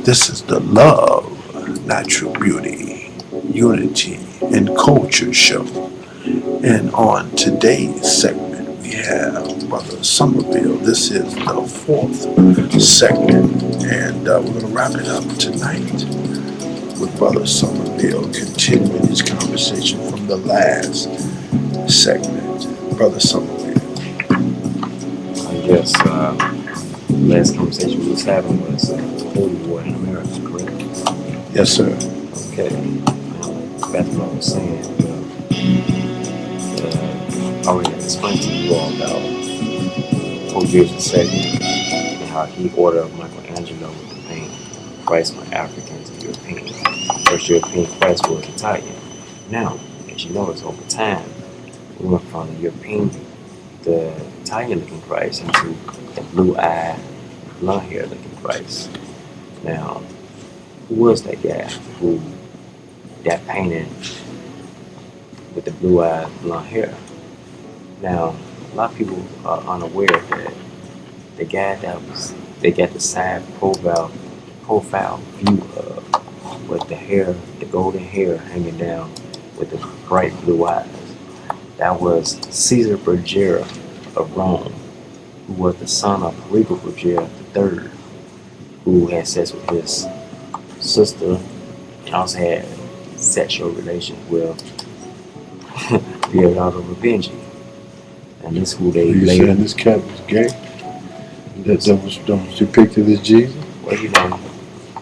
This is the Love, Natural Beauty, Unity, and Culture show. And on today's segment, we have Brother Somerville. This is the fourth segment, and we're going to wrap it up tonight with Brother Somerville continuing his conversation from the last segment. Brother Somerville. Yes, last conversation we was having was Holy War in America, correct? Yes, sir. Okay. Back to what I was saying, I already explained to you all about Pope James II and how he ordered Michelangelo to paint Christ by Africans and Europeans. First European Christ was Italian. Now, as you notice, over time, we went from the Italian-looking Christ into the blue-eyed, blonde-hair-looking Christ. Now, who was that guy who that painted with the blue-eyed, blonde hair? Now, a lot of people are unaware that the guy they got the side profile view of with the hair, the golden hair hanging down with the bright blue eyes. That was Caesar Borgia of Rome, who was the son of Regal Borgia III, who had sex with his sister and also had sexual relations with Leonardo da Vinci. And this who they You later. saying this cat was gay? That was depicted as Jesus? Well,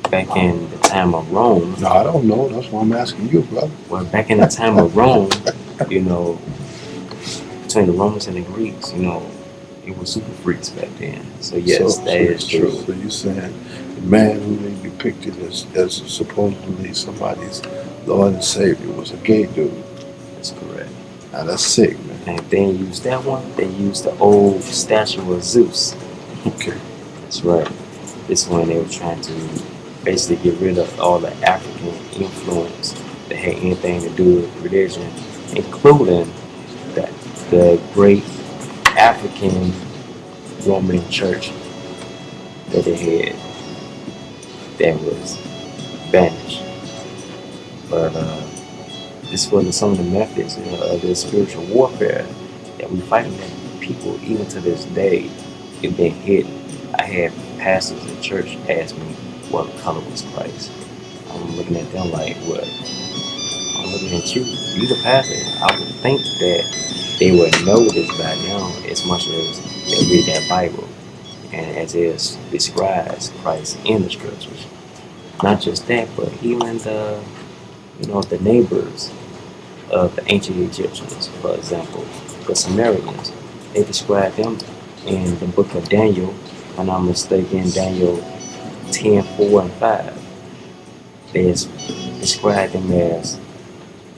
back in the time of Rome. No, I don't know. That's why I'm asking you, brother. Well, back in the time of Rome, between the Romans and the Greeks, it was super freaks back then. So yes, that is true. So you're saying the man who they depicted as supposedly somebody's Lord and Savior was a gay dude. That's correct. Now that's sick, man. And if they didn't use that one, they used the old statue of Zeus. Okay. That's right. This one they were trying to basically get rid of all the African influence that had anything to do with religion, including the great African Roman church that they had that was banished. But this wasn't some of the methods of the spiritual warfare that we fighting that people even to this day have been hidden. I had pastors in church ask me what color was Christ. I'm looking at them like, what? I'm looking at you. You the pastor. I would think that they would know this by now as much as they read that Bible and as it describes Christ in the scriptures. Not just that, but even the neighbors of the ancient Egyptians, for example, the Sumerians, they describe them in the book of Daniel, if I'm not mistaken, Daniel 10, 4, and 5. They describe them as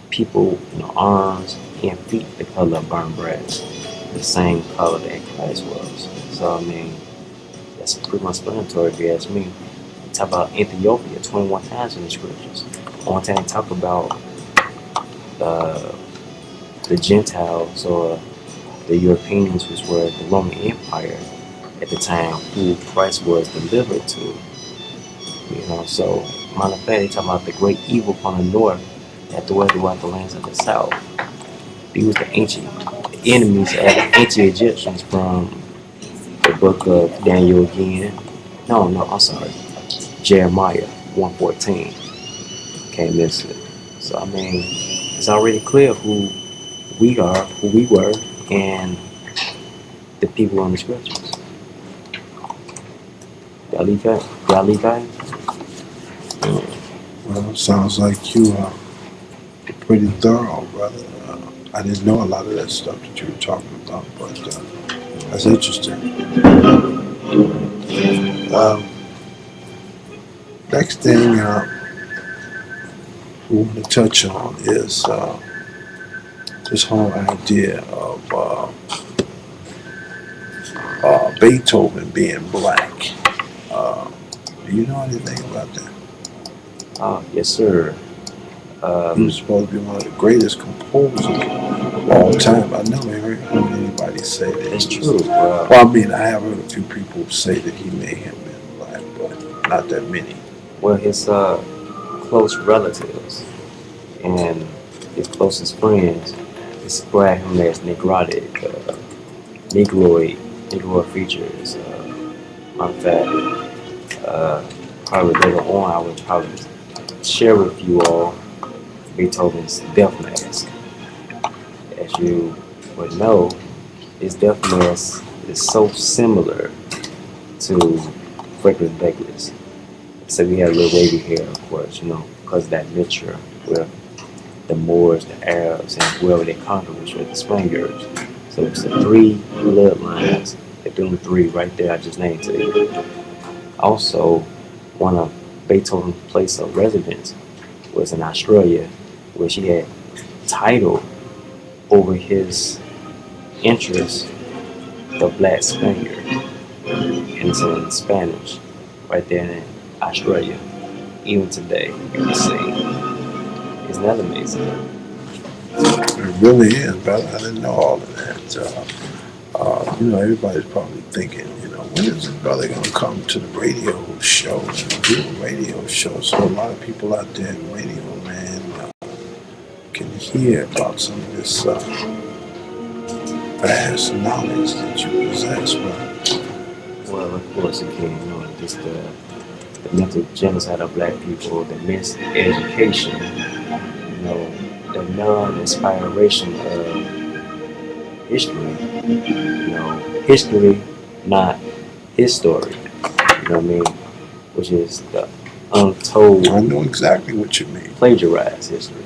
people, arms and feet the color of burnt brass, the same color that Christ was. So, that's pretty much explanatory if you ask me. We talk about Ethiopia 21 times in the scriptures. One time they talk about the Gentiles or the Europeans, which were the Roman Empire at the time, who Christ was delivered to. So matter of fact, they talk about the great evil from the north that dwelt throughout the lands of the south. These were the enemies of the ancient Egyptians from the book of Daniel again. No, I'm sorry. Jeremiah 1:14. Can't miss it. So it's already clear who we are, who we were, and the people in the scriptures. Y'all leave that? Well, it sounds like you are pretty thorough, brother. I didn't know a lot of that stuff that you were talking about, but that's interesting. Next thing we want to touch on is this whole idea of Beethoven being black. Do you know anything about that? Yes, sir. He was supposed to be one of the greatest composers of all time. I never heard anybody say that. It's true. Well, I have heard a few people say that he may have been black, but not that many. Well, his close relatives and his closest friends describe him as necrotic, negroid features. In fact, probably later on, I would probably share with you all Beethoven's Death Mask. As you would know, his Death Mask is so similar to Frederick Douglass. So we have a little wavy hair, of course, because of that mixture with the Moors, the Arabs, and whoever they conquered, which were the Spaniards. So it's the three bloodlines, the doom three right there I just named to you. Also, one of Beethoven's place of residence was in Australia, where she had title over his interest, the Black Spaniard, and it's in Spanish, right there in Australia. Even today, you can see. Isn't that amazing? It really is, brother. I didn't know all of that. Everybody's probably thinking, when is this brother going to come to the radio show and do a radio show? So a lot of people out there in radio land can hear about some of this vast knowledge that you possess, brother. Well, of course it can. Just the mental genocide of black people, the miseducation, the non-inspiration of history. History, not his story. You know what I mean? Which is the untold. I know exactly what you mean. Plagiarized history,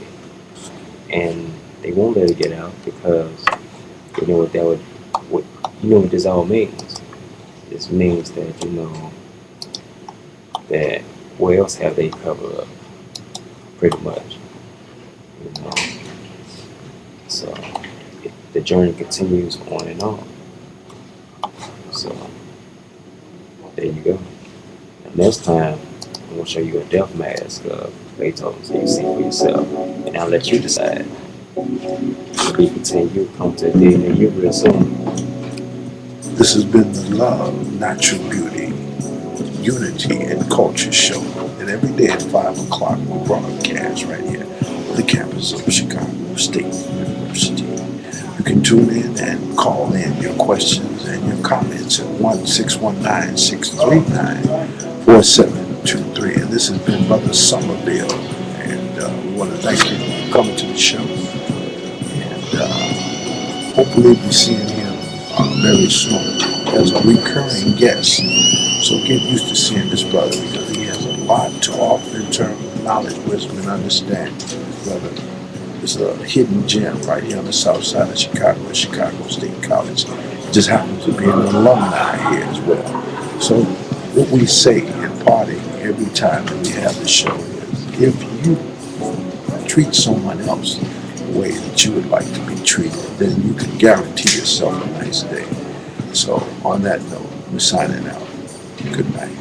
and they won't let it get out because you know what that would. What this all means. This means that that what else have they covered up? Pretty much. So the journey continues on and on. So there you go. And next time I'm gonna show you a death mask of Beethoven so you see for yourself. And I'll let you decide. We continue, come to the day near you real soon. This has been the Love, Natural Beauty, Unity, and Culture Show. And every day at 5 o'clock we broadcast right here on the campus of Chicago State University. You can tune in and call in your questions and your comments at 1-619-639-4723. And this has been Brother Somerville. And we want to thank you for coming to the show. And hopefully we'll be seeing him very soon as a recurring guest. So get used to seeing this brother because he has a lot to offer in terms of knowledge, wisdom, and understanding. This brother is a hidden gem right here on the south side of Chicago at Chicago State College. He just happens to be an alumni here as well. So what we say in parting every time that we have the show is if you treat someone else the way that you would like to be treated, then you can guarantee yourself a nice day. So on that note, we're signing out. Good night.